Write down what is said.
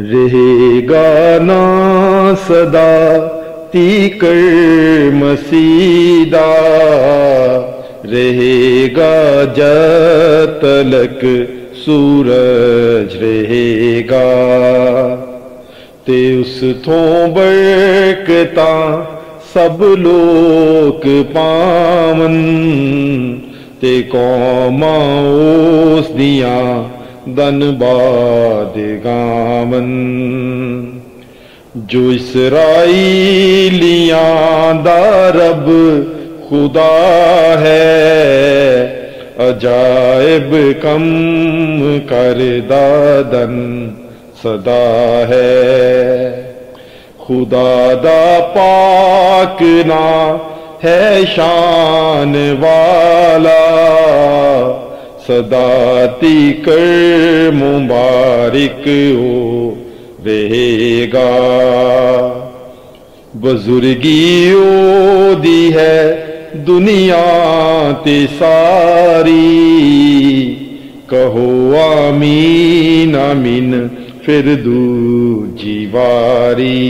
रहेगा ना सदा तीकर मसीदा, रहेगा जब तलक सूरज रहेगा। ते उस थों बरकता सब लोक पावन, ते कौमां उस दियां धनबाद गावन। जो इसराइलियां दा रब खुदा है, अजायब कम करदा दन सदा है। खुदा दा पाक ना है शान वाला, सदा तीकर मुबारक हो रहेगा। बुजुर्गी ओदी है दुनिया ते सारी, कहो आमीन आमीन फिर दूजी बारी।